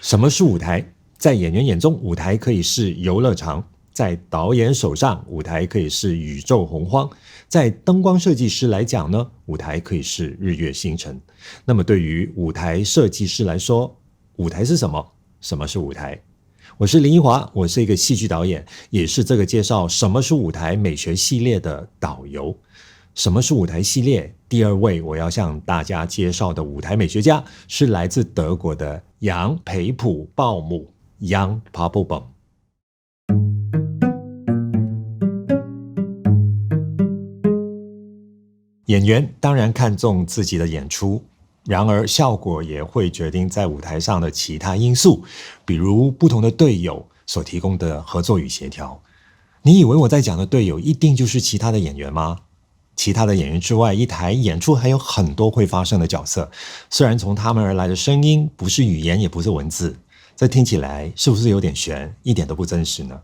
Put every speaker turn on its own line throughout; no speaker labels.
什么是舞台？在演员眼中，舞台可以是游乐场；在导演手上，舞台可以是宇宙洪荒；在灯光设计师来讲呢，舞台可以是日月星辰。那么对于舞台设计师来说，舞台是什么？什么是舞台？我是林奕华，我是一个戏剧导演，也是这个介绍什么是舞台美学系列的导游。什么是舞台系列？第二位我要向大家介绍的舞台美学家是来自德国的杨培普鲍姆 Jan Papelbom。 演员当然看重自己的演出，然而效果也会决定在舞台上的其他因素，比如不同的队友所提供的合作与协调。你以为我在讲的队友一定就是其他的演员吗？其他的演员之外，一台演出还有很多会发生的角色，虽然从他们而来的声音不是语言也不是文字，这听起来是不是有点悬，一点都不真实呢？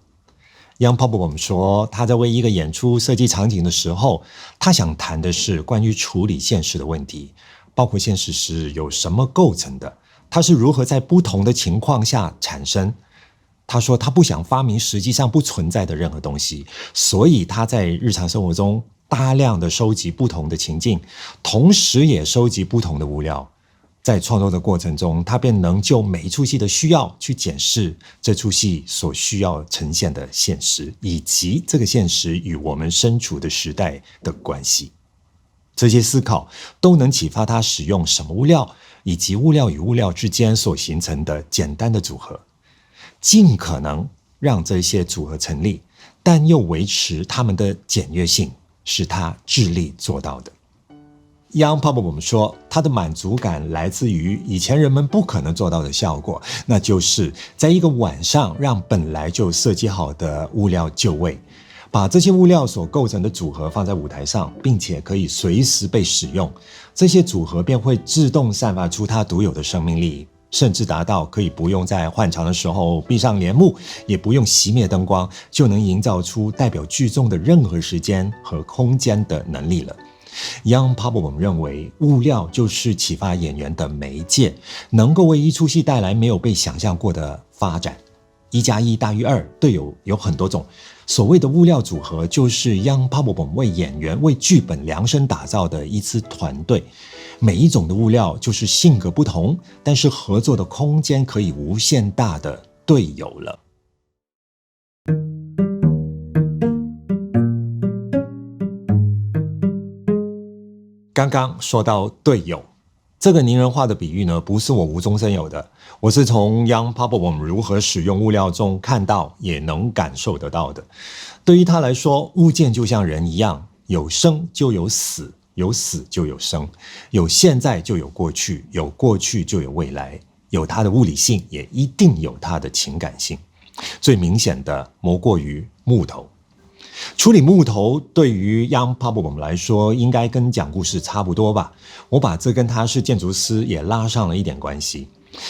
Jan Papelbom 说，他在为一个演出设计场景的时候，他想谈的是关于处理现实的问题，包括现实是由什么构成的，它是如何在不同的情况下产生。他说他不想发明实际上不存在的任何东西，所以他在日常生活中大量的收集不同的情境，同时也收集不同的物料。在创作的过程中，他便能就每一出戏的需要去检视这出戏所需要呈现的现实，以及这个现实与我们身处的时代的关系。这些思考都能启发他使用什么物料，以及物料与物料之间所形成的简单的组合，尽可能让这些组合成立，但又维持它们的简约性，是他致力做到的。Jan Papelbom 说，他的满足感来自于以前人们不可能做到的效果，那就是在一个晚上让本来就设计好的物料就位，把这些物料所构成的组合放在舞台上，并且可以随时被使用，这些组合便会自动散发出它独有的生命力，甚至达到可以不用在换场的时候闭上帘幕，也不用熄灭灯光，就能营造出代表剧中的任何时间和空间的能力了。Jan Papelbom 认为，物料就是启发演员的媒介，能够为一出戏带来没有被想象过的发展。1+1大于2，队友有很多种。所谓的物料组合，就是 Jan Papelbom 为演员、为剧本量身打造的一支团队。每一种的物料就是性格不同，但是合作的空间可以无限大的队友了。刚刚说到队友，这个拟人化的比喻呢，不是我无中生有的，我是从 Jan Papelbom 如何使用物料中看到也能感受得到的。对于他来说，物件就像人一样，有生就有死，有死就有生，有现在就有过去，有过去就有未来，有它的物理性，也一定有它的情感性。最明显的莫过于木头。处理木头对于 Jan Papelbom 来说，应该跟讲故事差不多吧。我把这跟他是建筑师也拉上了一点关系。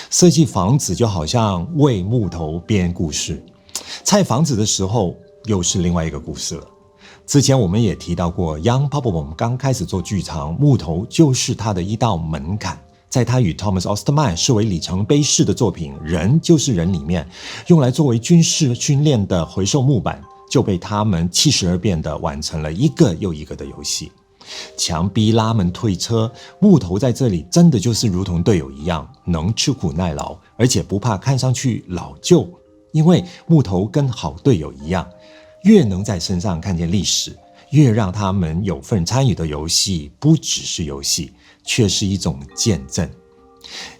设计房子就好像为木头编故事，拆房子的时候又是另外一个故事了。之前我们也提到过， Jan Papelbom 刚开始做剧场，木头就是他的一道门槛。在他与 Thomas Osterman 视为里程碑式的作品《人就是人》里面，用来作为军事训练的回收木板就被他们气势而变地完成了一个又一个的游戏。强逼拉门退车，木头在这里真的就是如同队友一样，能吃苦耐劳，而且不怕看上去老旧，因为木头跟好队友一样，越能在身上看见历史，越让他们有份参与的游戏不只是游戏，却是一种见证。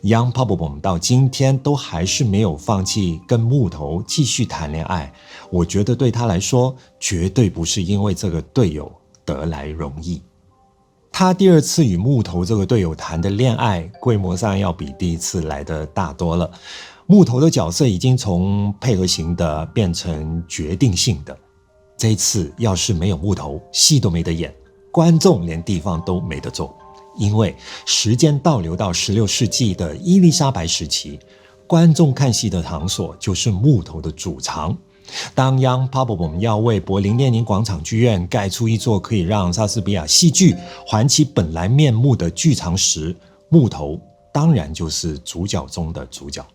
Jan Papelbom 到今天都还是没有放弃跟木头继续谈恋爱，我觉得对他来说，绝对不是因为这个队友得来容易。他第二次与木头这个队友谈的恋爱，规模上要比第一次来的大多了。木头的角色已经从配合型的变成决定性的。这一次要是没有木头，戏都没得演，观众连地方都没得坐。因为时间倒流到16世纪的伊丽莎白时期，观众看戏的场所就是木头的主场。当 Jan Papelbom 要为柏林列宁广场剧院盖出一座可以让莎士比亚戏剧还其本来面目的剧场时，木头当然就是主角中的主角。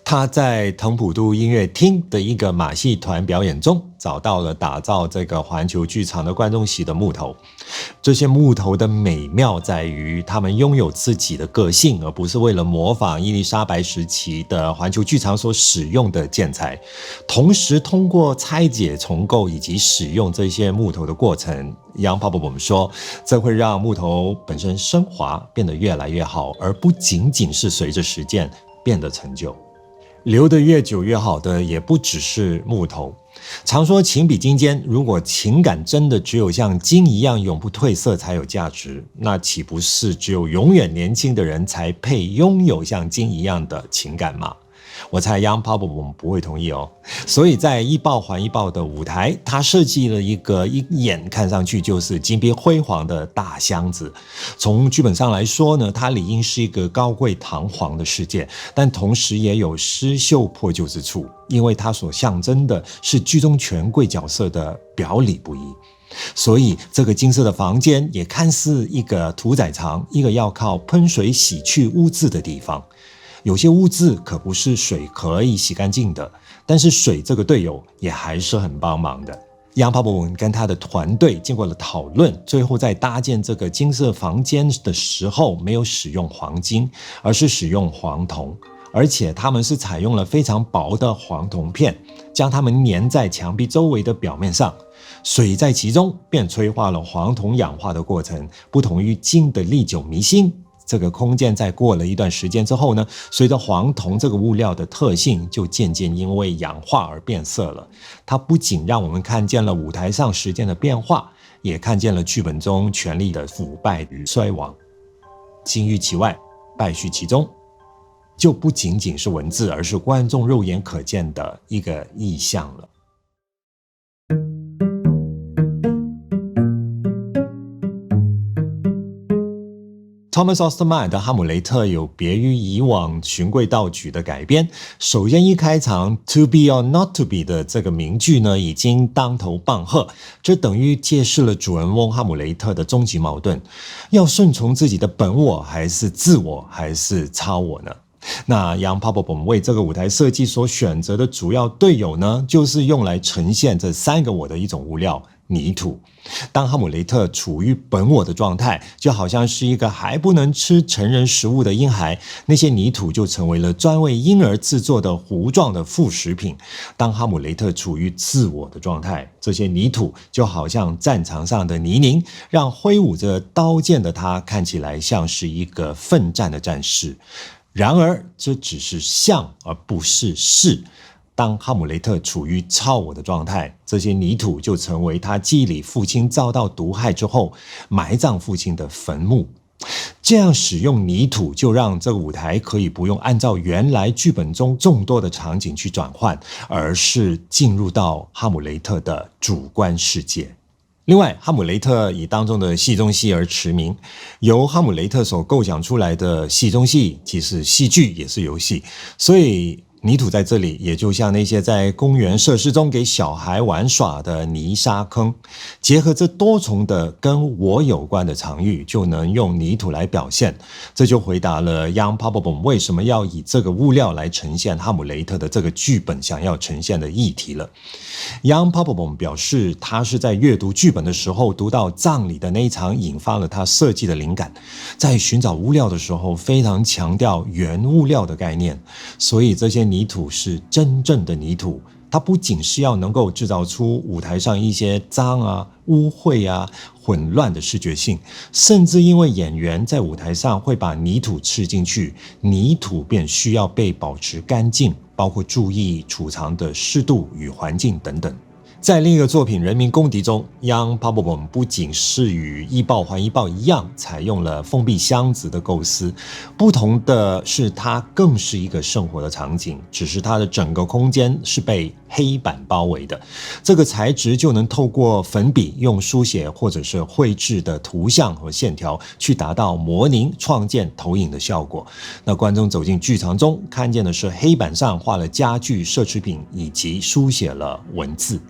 他在藤普渡音乐厅的一个马戏团表演中，找到了打造这个环球剧场的观众席的木头。这些木头的美妙在于，他们拥有自己的个性，而不是为了模仿伊丽莎白时期的环球剧场所使用的建材。同时，通过拆解、重构以及使用这些木头的过程，Jan Papelbom说，这会让木头本身升华，变得越来越好，而不仅仅是随着时间变得陈旧。留得越久越好的也不只是木头。常说情比金坚，如果情感真的只有像金一样永不褪色才有价值，那岂不是只有永远年轻的人才配拥有像金一样的情感吗？我猜 Jan Papelbom 不会同意哦。所以在一报还一报的舞台，他设计了一个一眼看上去就是金碧辉煌的大箱子。从剧本上来说呢，它理应是一个高贵堂皇的世界，但同时也有失锈破旧之处，因为它所象征的是剧中权贵角色的表里不一。所以这个金色的房间也看似一个屠宰场，一个要靠喷水洗去污渍的地方。有些污渍可不是水可以洗干净的，但是水这个队友也还是很帮忙的。Jan Papelbom跟他的团队经过了讨论，最后在搭建这个金色房间的时候，没有使用黄金，而是使用黄铜，而且他们是采用了非常薄的黄铜片，将它们粘在墙壁周围的表面上。水在其中便催化了黄铜氧化的过程，不同于金的历久弥新。这个空间在过了一段时间之后呢，随着黄铜这个物料的特性就渐渐因为氧化而变色了。它不仅让我们看见了舞台上时间的变化，也看见了剧本中权力的腐败与衰亡。金玉其外，败絮其中，就不仅仅是文字，而是观众肉眼可见的一个意象了。Thomas Osterman 的《哈姆雷特》有别于以往循规蹈矩的改编。首先一开场 To be or not to be 的这个名句呢，已经当头棒喝，这等于揭示了主人翁哈姆雷特的终极矛盾：要顺从自己的本我，还是自我，还是超我呢？那Jan Papelbom为这个舞台设计所选择的主要队友呢，就是用来呈现这三个我的一种物料——泥土。当哈姆雷特处于本我的状态，就好像是一个还不能吃成人食物的婴孩，那些泥土就成为了专为婴儿制作的糊状的副食品。当哈姆雷特处于自我的状态，这些泥土就好像战场上的泥泞，让挥舞着刀剑的他看起来像是一个奋战的战士。然而，这只是像而不是是。当哈姆雷特处于超我的状态，这些泥土就成为他记忆里父亲遭到毒害之后埋葬父亲的坟墓。这样使用泥土，就让这个舞台可以不用按照原来剧本中众多的场景去转换，而是进入到哈姆雷特的主观世界。另外，哈姆雷特以当中的戏中戏而驰名。由哈姆雷特所构想出来的戏中戏，其实戏剧也是游戏，所以泥土在这里也就像那些在公园设施中给小孩玩耍的泥沙坑，结合这多重的跟我有关的场域，就能用泥土来表现。这就回答了 Jan Papelbom 为什么要以这个物料来呈现哈姆雷特的这个剧本想要呈现的议题了。Jan Papelbom 表示，他是在阅读剧本的时候读到葬礼的那一场，引发了他设计的灵感。在寻找物料的时候，非常强调原物料的概念，所以这些泥土是真正的泥土。它不仅是要能够制造出舞台上一些脏啊、污秽啊、混乱的视觉性，甚至因为演员在舞台上会把泥土吃进去，泥土便需要被保持干净，包括注意储藏的湿度与环境等等。在另一个作品《人民公敌》中， Jan Papelbom 不仅是与一报还一报一样采用了封闭箱子的构思，不同的是它更是一个生活的场景，只是它的整个空间是被黑板包围的。这个材质就能透过粉笔用书写或者是绘制的图像和线条去达到模拟创建投影的效果。那观众走进剧场中，看见的是黑板上画了家具、奢侈品以及书写了文字。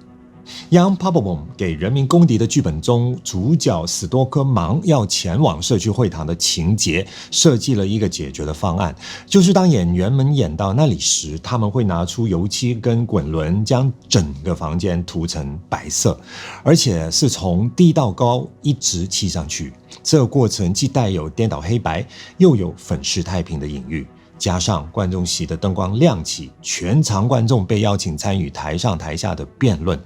Jan Papelbom 给人民公敌的剧本中，主角史多克忙要前往社区会堂的情节，设计了一个解决的方案，就是当演员们演到那里时，他们会拿出油漆跟滚轮，将整个房间涂成白色，而且是从低到高一直漆上去。这个过程既带有颠倒黑白，又有粉饰太平的隐喻。加上观众席的灯光亮起，全场观众被邀请参与台上台下的辩论，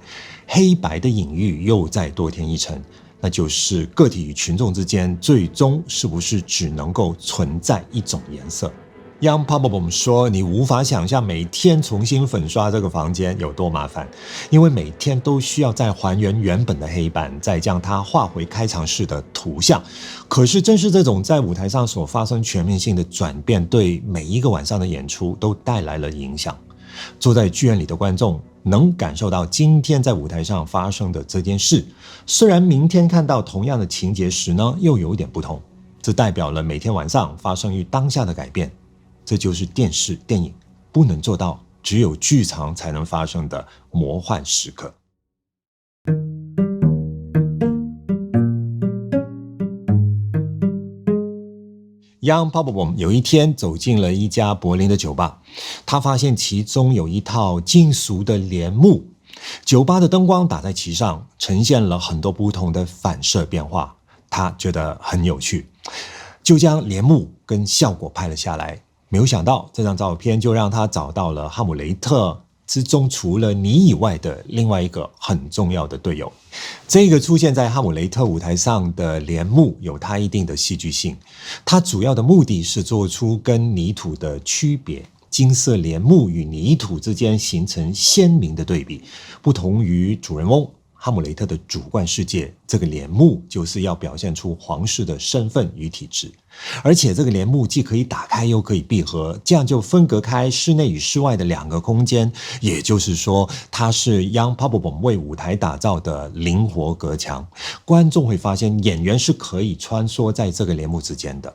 黑白的隐喻又再多添一层，那就是个体与群众之间最终是不是只能够存在一种颜色。Jan Papelbom 说，你无法想象每天重新粉刷这个房间有多麻烦，因为每天都需要再还原原本的黑板，再将它画回开场式的图像。可是正是这种在舞台上所发生全面性的转变，对每一个晚上的演出都带来了影响。坐在剧院里的观众能感受到今天在舞台上发生的这件事，虽然明天看到同样的情节时呢，又有点不同。这代表了每天晚上发生于当下的改变。这就是电视电影不能做到，只有剧场才能发生的魔幻时刻。Jan Papelbom 有一天走进了一家柏林的酒吧，他发现其中有一套金属的帘幕，酒吧的灯光打在其上，呈现了很多不同的反射变化，他觉得很有趣，就将帘幕跟效果拍了下来。没有想到这张照片就让他找到了哈姆雷特之中除了你以外的另外一个很重要的队友。这个出现在哈姆雷特舞台上的帘幕有它一定的戏剧性，它主要的目的是做出跟泥土的区别，金色帘幕与泥土之间形成鲜明的对比。不同于主人翁哈姆雷特的主观世界，这个帘幕就是要表现出皇室的身份与体制，而且这个帘幕既可以打开又可以闭合，这样就分隔开室内与室外的两个空间，也就是说它是 Jan Papelbom 为舞台打造的灵活隔墙，观众会发现演员是可以穿梭在这个帘幕之间的。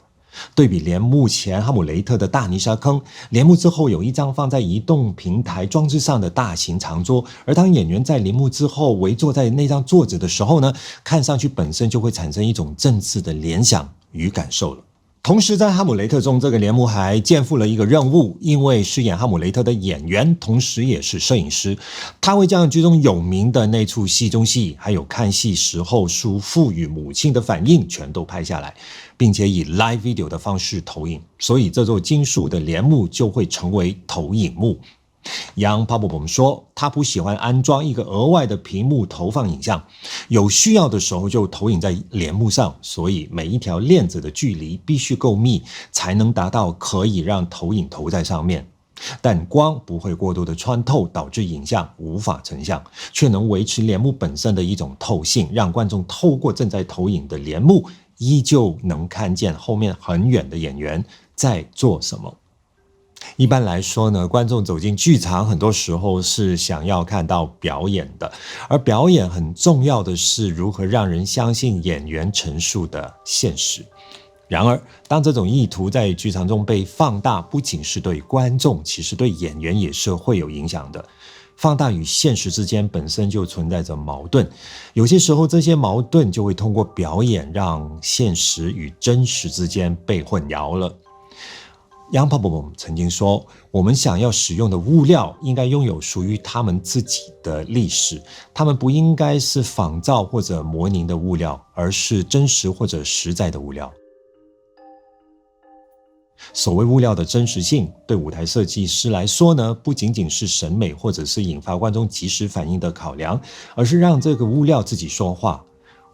对比帘幕前哈姆雷特的大泥沙坑，帘幕之后有一张放在移动平台装置上的大型长桌，而当演员在帘幕之后围坐在那张桌子的时候呢，看上去本身就会产生一种政治的联想与感受了。同时在哈姆雷特中，这个帘幕还肩负了一个任务，因为饰演哈姆雷特的演员同时也是摄影师，他会将剧中有名的那出戏中戏还有看戏时候叔父与母亲的反应全都拍下来，并且以 live video 的方式投影，所以这座金属的帘幕就会成为投影幕。Jan Papelbom 说，他不喜欢安装一个额外的屏幕投放影像，有需要的时候就投影在帘幕上，所以每一条链子的距离必须够密，才能达到可以让投影投在上面。但光不会过度的穿透，导致影像无法成像，却能维持帘幕本身的一种透性，让观众透过正在投影的帘幕，依旧能看见后面很远的演员在做什么。一般来说呢，观众走进剧场很多时候是想要看到表演的，而表演很重要的是如何让人相信演员陈述的现实。然而当这种意图在剧场中被放大，不仅是对观众，其实对演员也是会有影响的。放大与现实之间本身就存在着矛盾，有些时候这些矛盾就会通过表演让现实与真实之间被混淆了。Jan Papelbom 曾经说，我们想要使用的物料应该拥有属于他们自己的历史，他们不应该是仿造或者模拟的物料，而是真实或者实在的物料。所谓物料的真实性，对舞台设计师来说呢，不仅仅是审美或者是引发观众即时反应的考量，而是让这个物料自己说话。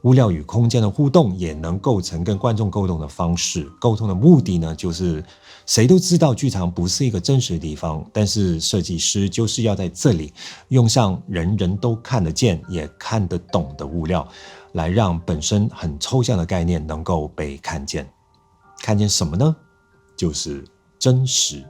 物料与空间的互动也能构成跟观众沟通的方式，沟通的目的呢，就是谁都知道剧场不是一个真实的地方，但是设计师就是要在这里用上人人都看得见也看得懂的物料，来让本身很抽象的概念能够被看见。看见什么呢？就是真实。